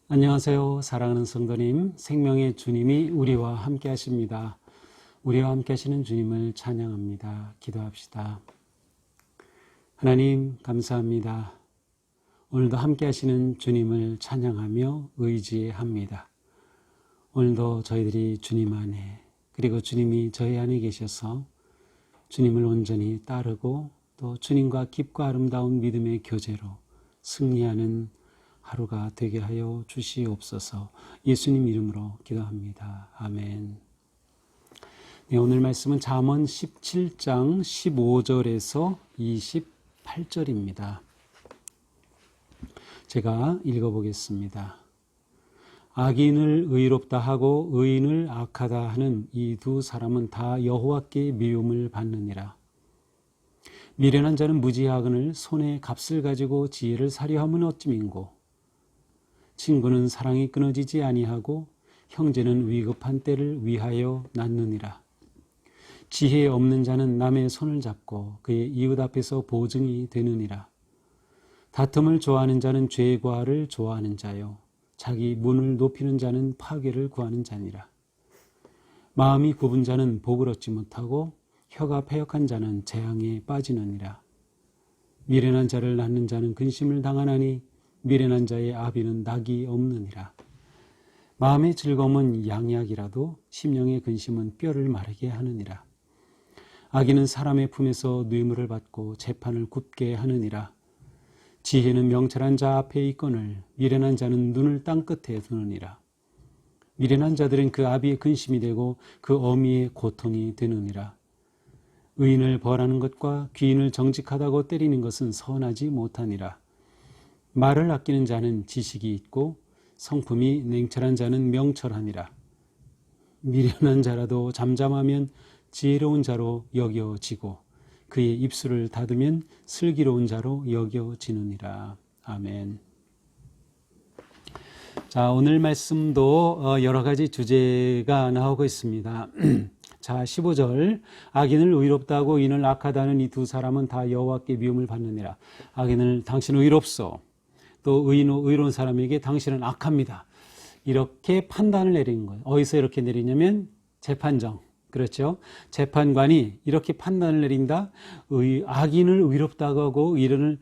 안녕하세요. 사랑하는 성도님, 생명의 주님이 우리와 함께 하십니다. 우리와 함께 하시는 주님을 찬양합니다. 기도합시다. 하나님 감사합니다. 오늘도 함께 하시는 주님을 찬양하며 의지합니다. 오늘도 저희들이 주님 안에, 그리고 주님이 저희 안에 계셔서 주님을 온전히 따르고 또 주님과 깊고 아름다운 믿음의 교제로 승리하는 하루가 되게 하여 주시옵소서. 예수님 이름으로 기도합니다. 아멘. 네, 오늘 말씀은 잠언 17장 15절에서 28절입니다. 제가 읽어보겠습니다. 악인을 의롭다 하고 의인을 악하다 하는 이 두 사람은 다 여호와께 미움을 받느니라. 미련한 자는 무지하거늘 손에 값을 가지고 지혜를 사려 함은 어찌민고. 친구는 사랑이 끊어지지 아니하고 형제는 위급한 때를 위하여 낳느니라. 지혜 없는 자는 남의 손을 잡고 그의 이웃 앞에서 보증이 되느니라. 다툼을 좋아하는 자는 죄과를 좋아하는 자요 자기 문을 높이는 자는 파괴를 구하는 자니라. 마음이 굽은 자는 복을 얻지 못하고 혀가 패역한 자는 재앙에 빠지느니라. 미련한 자를 낳는 자는 근심을 당하나니 미련한 자의 아비는 낙이 없느니라. 마음의 즐거움은 양약이라도 심령의 근심은 뼈를 마르게 하느니라. 악인은 사람의 품에서 뇌물을 받고 재판을 굽게 하느니라. 지혜는 명철한 자 앞에 있거늘 미련한 자는 눈을 땅끝에 두느니라. 미련한 자들은 그 아비의 근심이 되고 그 어미의 고통이 되느니라. 의인을 벌하는 것과 귀인을 정직하다고 때리는 것은 선하지 못하니라. 말을 아끼는 자는 지식이 있고 성품이 냉철한 자는 명철하니라. 미련한 자라도 잠잠하면 지혜로운 자로 여겨지고 그의 입술을 닫으면 슬기로운 자로 여겨지느니라. 아멘. 자, 오늘 말씀도 여러 가지 주제가 나오고 있습니다. 자, 15절. 악인을 의롭다고 의인을 악하다는 이 두 사람은 다 여호와께 미움을 받느니라. 악인을 당신은 의롭소. 또 의로운 사람에게 당신은 악합니다. 이렇게 판단을 내리는 거예요. 어디서 이렇게 내리냐면 재판정. 그렇죠? 재판관이 이렇게 판단을 내린다. 악인을 의롭다고 하고 의인을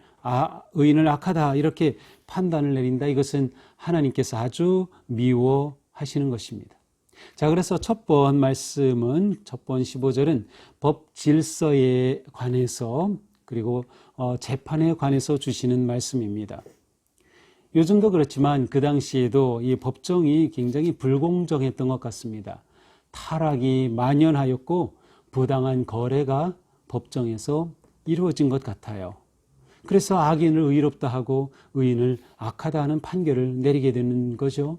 악하다. 이렇게 판단을 내린다. 이것은 하나님께서 아주 미워하시는 것입니다. 자, 그래서 첫 번 말씀은, 첫 번 15절은 법 질서에 관해서 그리고 재판에 관해서 주시는 말씀입니다. 요즘도 그렇지만 그 당시에도 이 법정이 굉장히 불공정했던 것 같습니다. 타락이 만연하였고 부당한 거래가 법정에서 이루어진 것 같아요. 그래서 악인을 의롭다 하고 의인을 악하다 하는 판결을 내리게 되는 거죠.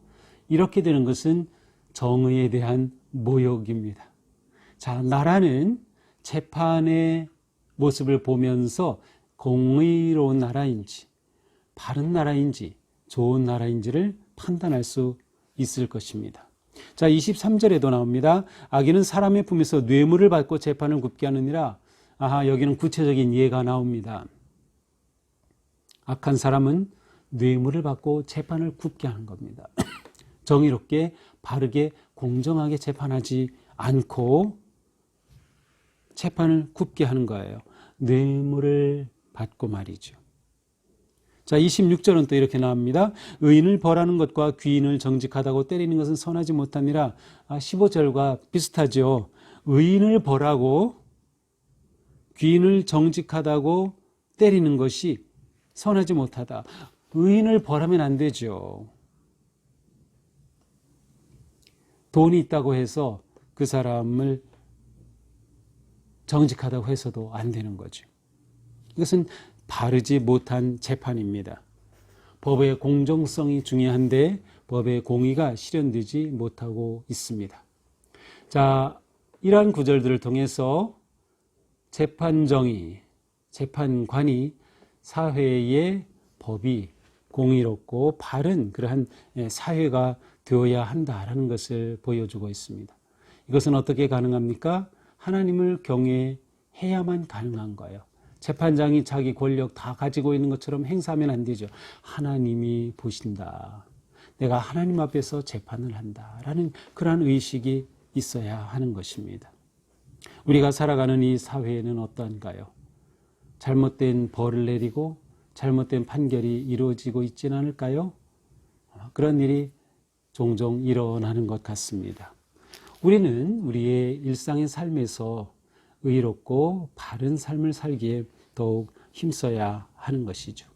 이렇게 되는 것은 정의에 대한 모욕입니다. 자, 나라는 재판의 모습을 보면서 공의로운 나라인지 바른 나라인지 좋은 나라인지를 판단할 수 있을 것입니다. 자, 23절에도 나옵니다. 악인은 사람의 품에서 뇌물을 받고 재판을 굽게 하느니라. 아하, 여기는 구체적인 예가 나옵니다. 악한 사람은 뇌물을 받고 재판을 굽게 하는 겁니다. 정의롭게 바르게 공정하게 재판하지 않고 재판을 굽게 하는 거예요. 뇌물을 받고 말이죠. 자, 26절은 또 이렇게 나옵니다. 의인을 벌하는 것과 귀인을 정직하다고 때리는 것은 선하지 못하니라. 15절과 비슷하죠. 의인을 벌하고 귀인을 정직하다고 때리는 것이 선하지 못하다. 의인을 벌하면 안 되죠. 돈이 있다고 해서 그 사람을 정직하다고 해서도 안 되는 거죠. 이것은 바르지 못한 재판입니다. 법의 공정성이 중요한데 법의 공의가 실현되지 못하고 있습니다. 자, 이러한 구절들을 통해서 재판정의, 재판관이 사회의 법이 공의롭고 바른 그러한 사회가 되어야 한다라는 것을 보여주고 있습니다. 이것은 어떻게 가능합니까? 하나님을 경외해야만 가능한 거예요. 재판장이 자기 권력 다 가지고 있는 것처럼 행사하면 안 되죠. 하나님이 보신다. 내가 하나님 앞에서 재판을 한다라는 그러한 의식이 있어야 하는 것입니다. 우리가 살아가는 이 사회에는 어떠한가요? 잘못된 벌을 내리고 잘못된 판결이 이루어지고 있지는 않을까요? 그런 일이 종종 일어나는 것 같습니다. 우리는 우리의 일상의 삶에서 의롭고 바른 삶을 살기에 더욱 힘써야 하는 것이죠.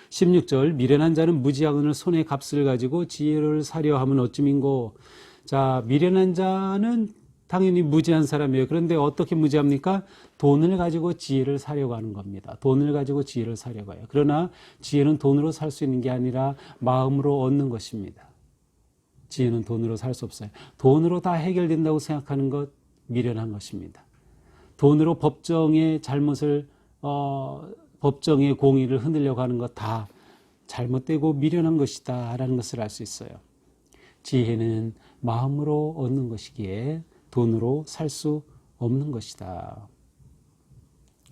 16절, 미련한 자는 무지하거늘 손에 값을 가지고 지혜를 사려 함은 어찌민고. 자, 미련한 자는 당연히 무지한 사람이에요. 그런데 어떻게 무지합니까? 돈을 가지고 지혜를 사려고 하는 겁니다. 돈을 가지고 지혜를 사려고 해요. 그러나 지혜는 돈으로 살 수 있는 게 아니라 마음으로 얻는 것입니다. 지혜는 돈으로 살 수 없어요. 돈으로 다 해결된다고 생각하는 것, 미련한 것입니다. 돈으로 법정의 잘못을 법정의 공의를 흔들려고 하는 것 다 잘못되고 미련한 것이다 라는 것을 알 수 있어요. 지혜는 마음으로 얻는 것이기에 돈으로 살 수 없는 것이다.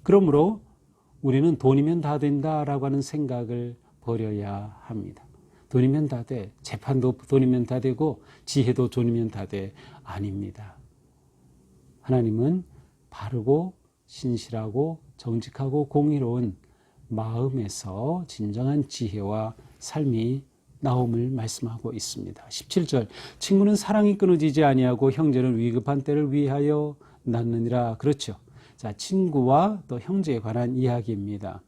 그러므로 우리는 돈이면 다 된다라고 하는 생각을 버려야 합니다. 돈이면 다 돼. 재판도 돈이면 다 되고 지혜도 돈이면 다 돼. 아닙니다. 하나님은 바르고 신실하고 정직하고 공의로운 마음에서 진정한 지혜와 삶이 나옴을 말씀하고 있습니다. 17절, 친구는 사랑이 끊어지지 아니하고 형제는 위급한 때를 위하여 낳느니라. 그렇죠. 자, 친구와 또 형제에 관한 이야기입니다.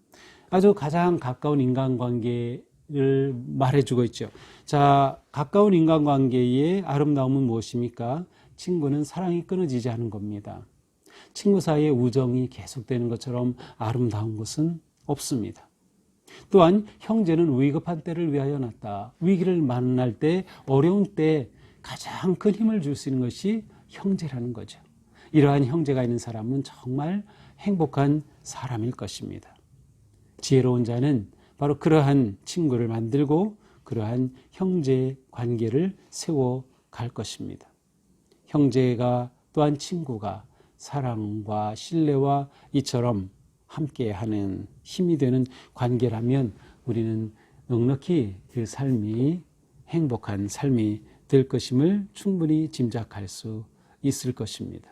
아주 가장 가까운 인간관계를 말해주고 있죠. 자, 가까운 인간관계의 아름다움은 무엇입니까? 친구는 사랑이 끊어지지 않은 겁니다. 친구 사이에 우정이 계속되는 것처럼 아름다운 것은 없습니다. 또한 형제는 위급한 때를 위하여 낳았다. 위기를 만날 때, 어려운 때 가장 큰 힘을 줄 수 있는 것이 형제라는 거죠. 이러한 형제가 있는 사람은 정말 행복한 사람일 것입니다. 지혜로운 자는 바로 그러한 친구를 만들고 그러한 형제 관계를 세워갈 것입니다. 형제가 또한 친구가 사랑과 신뢰와 이처럼 함께하는 힘이 되는 관계라면 우리는 넉넉히 그 삶이 행복한 삶이 될 것임을 충분히 짐작할 수 있을 것입니다.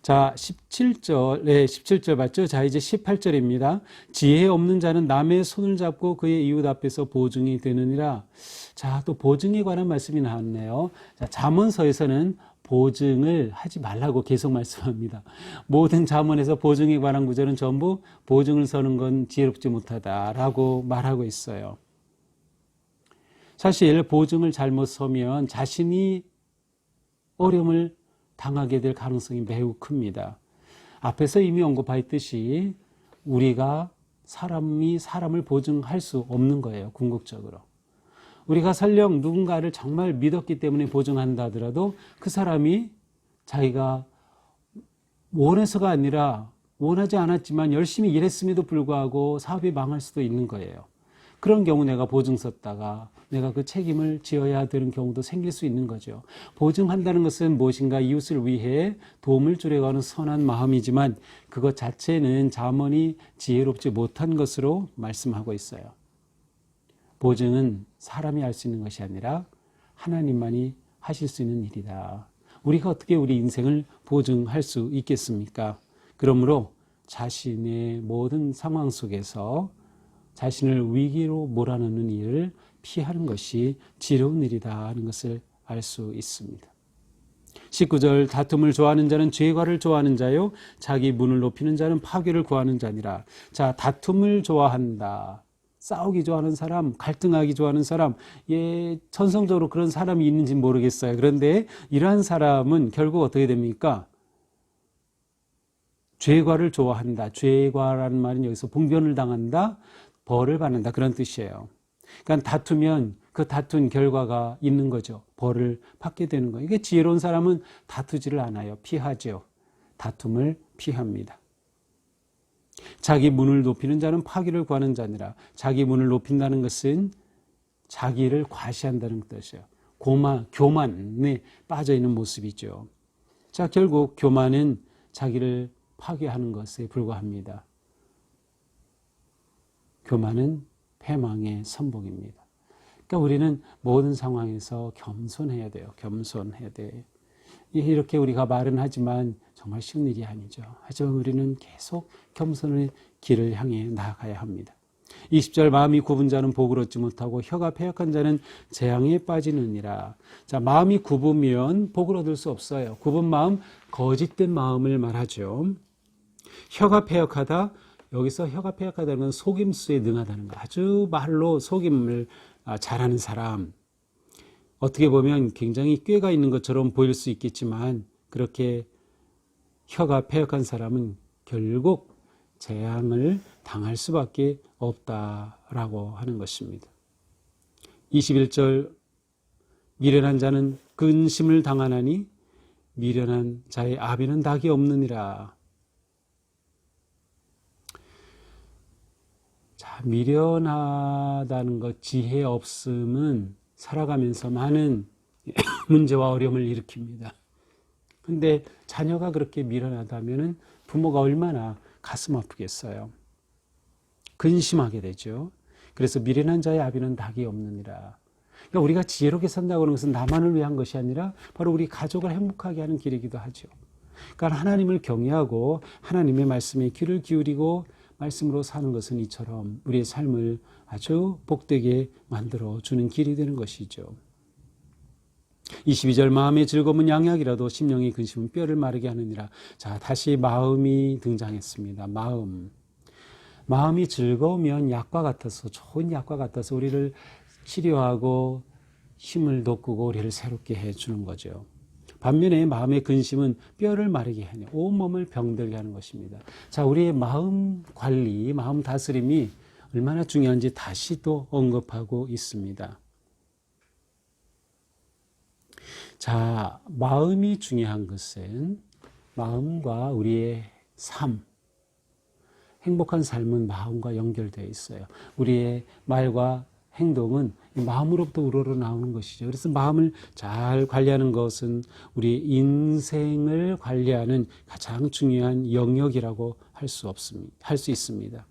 자, 17절 맞죠? 자, 이제 18절입니다. 지혜 없는 자는 남의 손을 잡고 그의 이웃 앞에서 보증이 되느니라. 자, 또 보증에 관한 말씀이 나왔네요. 자, 잠언서에서는 보증을 하지 말라고 계속 말씀합니다. 모든 잠언에서 보증에 관한 구절은 전부 보증을 서는 건 지혜롭지 못하다라고 말하고 있어요. 사실 보증을 잘못 서면 자신이 어려움을 당하게 될 가능성이 매우 큽니다. 앞에서 이미 언급하였듯이 우리가 사람이 사람을 보증할 수 없는 거예요. 궁극적으로. 우리가 설령 누군가를 정말 믿었기 때문에 보증한다 하더라도 그 사람이 자기가 원해서가 아니라 원하지 않았지만 열심히 일했음에도 불구하고 사업이 망할 수도 있는 거예요. 그런 경우 내가 보증 썼다가 내가 그 책임을 지어야 되는 경우도 생길 수 있는 거죠. 보증한다는 것은 무엇인가 이웃을 위해 도움을 주려고 하는 선한 마음이지만 그것 자체는 잠언이 지혜롭지 못한 것으로 말씀하고 있어요. 보증은 사람이 할 수 있는 것이 아니라 하나님만이 하실 수 있는 일이다. 우리가 어떻게 우리 인생을 보증할 수 있겠습니까? 그러므로 자신의 모든 상황 속에서 자신을 위기로 몰아넣는 일을 피하는 것이 지혜로운 일이다 하는 것을 알 수 있습니다. 19절, 다툼을 좋아하는 자는 죄과를 좋아하는 자요 자기 문을 높이는 자는 파괴를 구하는 자니라. 자, 다툼을 좋아한다. 싸우기 좋아하는 사람, 갈등하기 좋아하는 사람, 천성적으로 그런 사람이 있는지 모르겠어요. 그런데 이러한 사람은 결국 어떻게 됩니까? 죄과를 좋아한다. 죄과라는 말은 여기서 봉변을 당한다, 벌을 받는다, 그런 뜻이에요. 그러니까 다투면 그 다툰 결과가 있는 거죠. 벌을 받게 되는 거예요. 이게 지혜로운 사람은 다투지를 않아요. 피하죠. 다툼을 피합니다. 자기 문을 높이는 자는 파기를 구하는 자니라. 자기 문을 높인다는 것은 자기를 과시한다는 뜻이에요. 교만에 빠져 있는 모습이죠. 자, 결국 교만은 자기를 파괴하는 것에 불과합니다. 교만은 패망의 선봉입니다. 그러니까 우리는 모든 상황에서 겸손해야 돼요. 겸손해야 돼. 이렇게 우리가 말은 하지만 정말 쉬운 일이 아니죠. 하지만 우리는 계속 겸손의 길을 향해 나아가야 합니다. 20절 마음이 굽은 자는 복을 얻지 못하고 혀가 패역한 자는 재앙에 빠지느니라. 자, 마음이 굽으면 복을 얻을 수 없어요. 굽은 마음, 거짓된 마음을 말하죠. 혀가 패역하다, 여기서 혀가 패역하다는 건 속임수에 능하다는 거. 아주 말로 속임을 잘하는 사람. 어떻게 보면 굉장히 꾀가 있는 것처럼 보일 수 있겠지만 그렇게 혀가 패역한 사람은 결국 재앙을 당할 수밖에 없다라고 하는 것입니다. 21절 미련한 자는 근심을 당하나니 미련한 자의 아비는 닭이 없느니라. 자, 미련하다는 것, 지혜 없음은 살아가면서 많은 문제와 어려움을 일으킵니다. 근데 자녀가 그렇게 미련하다면 부모가 얼마나 가슴 아프겠어요. 근심하게 되죠. 그래서 미련한 자의 아비는 닭이 없느니라. 그러니까 우리가 지혜롭게 산다고 하는 것은 나만을 위한 것이 아니라 바로 우리 가족을 행복하게 하는 길이기도 하죠. 그러니까 하나님을 경외하고 하나님의 말씀에 귀를 기울이고 말씀으로 사는 것은 이처럼 우리의 삶을 아주 복되게 만들어주는 길이 되는 것이죠. 22절 마음의 즐거움은 양약이라도 심령의 근심은 뼈를 마르게 하느니라. 자, 다시 마음이 등장했습니다. 마음이 즐거우면 약과 같아서, 좋은 약과 같아서 우리를 치료하고 힘을 돋구고 우리를 새롭게 해주는 거죠. 반면에 마음의 근심은 뼈를 마르게 하니 온몸을 병들게 하는 것입니다. 자, 우리의 마음 관리, 마음 다스림이 얼마나 중요한지 다시 또 언급하고 있습니다. 자, 마음이 중요한 것은 마음과 우리의 삶, 행복한 삶은 마음과 연결되어 있어요. 우리의 말과 행동은 마음으로부터 우러나오는 것이죠. 그래서 마음을 잘 관리하는 것은 우리 인생을 관리하는 가장 중요한 영역이라고 할 수 있습니다.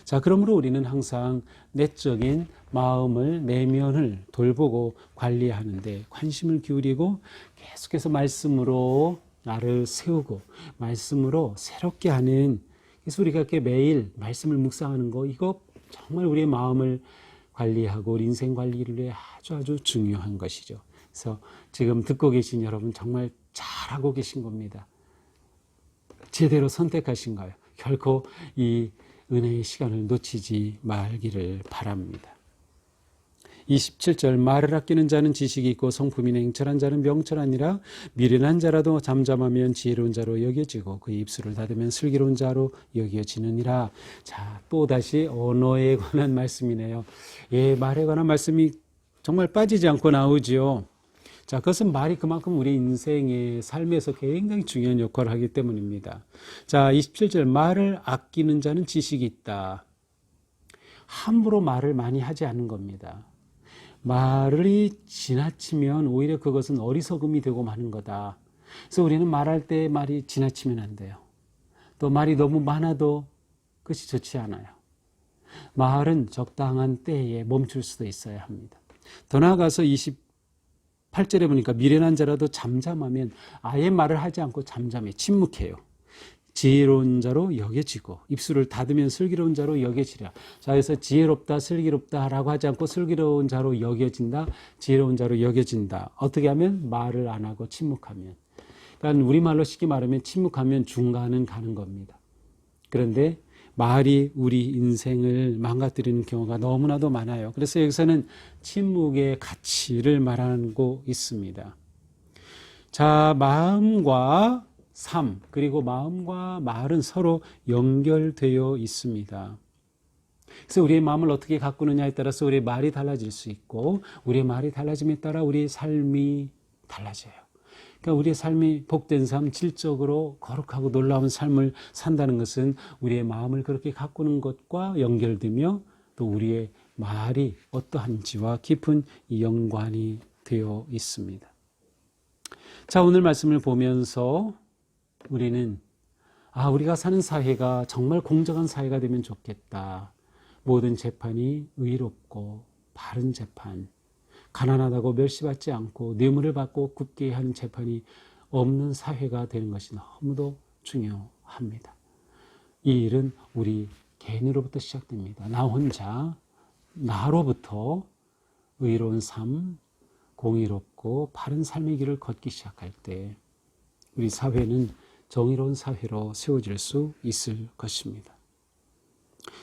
자, 그러므로 우리는 항상 내적인 마음을, 내면을 돌보고 관리하는데 관심을 기울이고 계속해서 말씀으로 나를 세우고 말씀으로 새롭게 하는, 그래서 우리가 이렇게 매일 말씀을 묵상하는 거, 이거 정말 우리의 마음을 관리하고 우리 인생 관리를 위해 아주 중요한 것이죠. 그래서 지금 듣고 계신 여러분 정말 잘하고 계신 겁니다. 제대로 선택하신 거예요. 결코 이 은혜의 시간을 놓치지 말기를 바랍니다. 27절 말을 아끼는 자는 지식이 있고 성품이 냉철한 자는 명철하니라. 미련한 자라도 잠잠하면 지혜로운 자로 여겨지고 그 입술을 닫으면 슬기로운 자로 여겨지느니라. 자, 또다시 언어에 관한 말씀이네요. 예, 말에 관한 말씀이 정말 빠지지 않고 나오지요. 자, 그것은 말이 그만큼 우리 인생의 삶에서 굉장히 중요한 역할을 하기 때문입니다. 자, 27절 말을 아끼는 자는 지식이 있다. 함부로 말을 많이 하지 않는 겁니다. 말이 지나치면 오히려 그것은 어리석음이 되고 마는 거다. 그래서 우리는 말할 때 말이 지나치면 안 돼요. 또 말이 너무 많아도 그것이 좋지 않아요. 말은 적당한 때에 멈출 수도 있어야 합니다. 더 나아가서 28절에 보니까 미련한 자라도 잠잠하면 아예 말을 하지 않고 잠잠해, 침묵해요. 지혜로운 자로 여겨지고 입술을 닫으면 슬기로운 자로 여겨지라. 자, 그래서 지혜롭다, 슬기롭다라고 하지 않고 슬기로운 자로 여겨진다, 지혜로운 자로 여겨진다. 어떻게 하면? 말을 안 하고 침묵하면. 그러니까 우리말로 쉽게 말하면 침묵하면 중간은 가는 겁니다. 그런데 말이 우리 인생을 망가뜨리는 경우가 너무나도 많아요. 그래서 여기서는 침묵의 가치를 말하고 있습니다. 자, 마음과 삶, 그리고 마음과 말은 서로 연결되어 있습니다. 그래서 우리의 마음을 어떻게 가꾸느냐에 따라서 우리의 말이 달라질 수 있고, 우리의 말이 달라짐에 따라 우리의 삶이 달라져요. 그러니까 우리의 삶이 복된 삶, 질적으로 거룩하고 놀라운 삶을 산다는 것은 우리의 마음을 그렇게 가꾸는 것과 연결되며 또 우리의 말이 어떠한지와 깊은 연관이 되어 있습니다. 자, 오늘 말씀을 보면서 우리는 우리가 사는 사회가 정말 공정한 사회가 되면 좋겠다. 모든 재판이 의롭고 바른 재판, 가난하다고 멸시받지 않고 뇌물을 받고 굽게 하는 재판이 없는 사회가 되는 것이 너무도 중요합니다. 이 일은 우리 개인으로부터 시작됩니다. 나 혼자, 나로부터 의로운 삶, 공의롭고 바른 삶의 길을 걷기 시작할 때 우리 사회는 정의로운 사회로 세워질 수 있을 것입니다.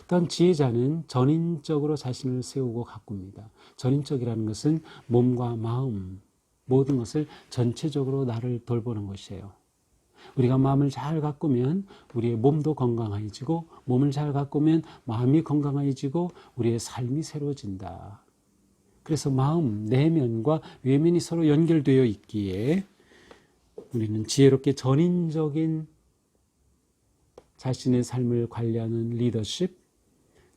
또한 지혜자는 전인적으로 자신을 세우고 가꿉니다. 전인적이라는 것은 몸과 마음, 모든 것을 전체적으로 나를 돌보는 것이에요. 우리가 마음을 잘 가꾸면 우리의 몸도 건강해지고, 몸을 잘 가꾸면 마음이 건강해지고 우리의 삶이 새로워진다. 그래서 마음, 내면과 외면이 서로 연결되어 있기에 우리는 지혜롭게 전인적인 자신의 삶을 관리하는 리더십,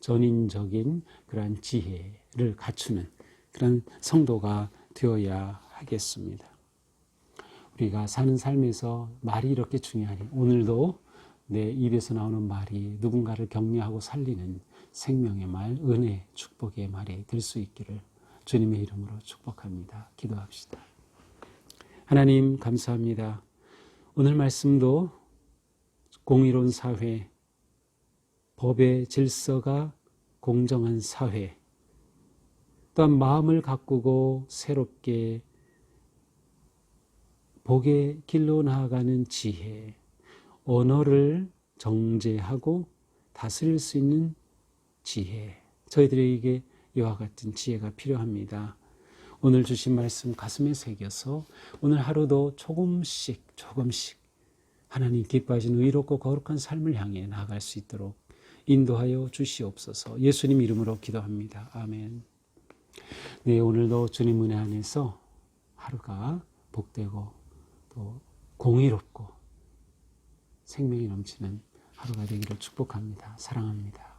전인적인 그러한 지혜를 갖추는 그런 성도가 되어야 하겠습니다. 우리가 사는 삶에서 말이 이렇게 중요하니 오늘도 내 입에서 나오는 말이 누군가를 격려하고 살리는 생명의 말, 은혜, 축복의 말이 될 수 있기를 주님의 이름으로 축복합니다. 기도합시다. 하나님 감사합니다. 오늘 말씀도 공의로운 사회, 법의 질서가 공정한 사회, 또한 마음을 가꾸고 새롭게 복의 길로 나아가는 지혜, 언어를 정제하고 다스릴 수 있는 지혜, 저희들에게 이와 같은 지혜가 필요합니다. 오늘 주신 말씀 가슴에 새겨서 오늘 하루도 조금씩 하나님 기뻐하시는 의롭고 거룩한 삶을 향해 나아갈 수 있도록 인도하여 주시옵소서. 예수님 이름으로 기도합니다. 아멘. 네, 오늘도 주님 은혜 안에서 하루가 복되고 또 공의롭고 생명이 넘치는 하루가 되기를 축복합니다. 사랑합니다.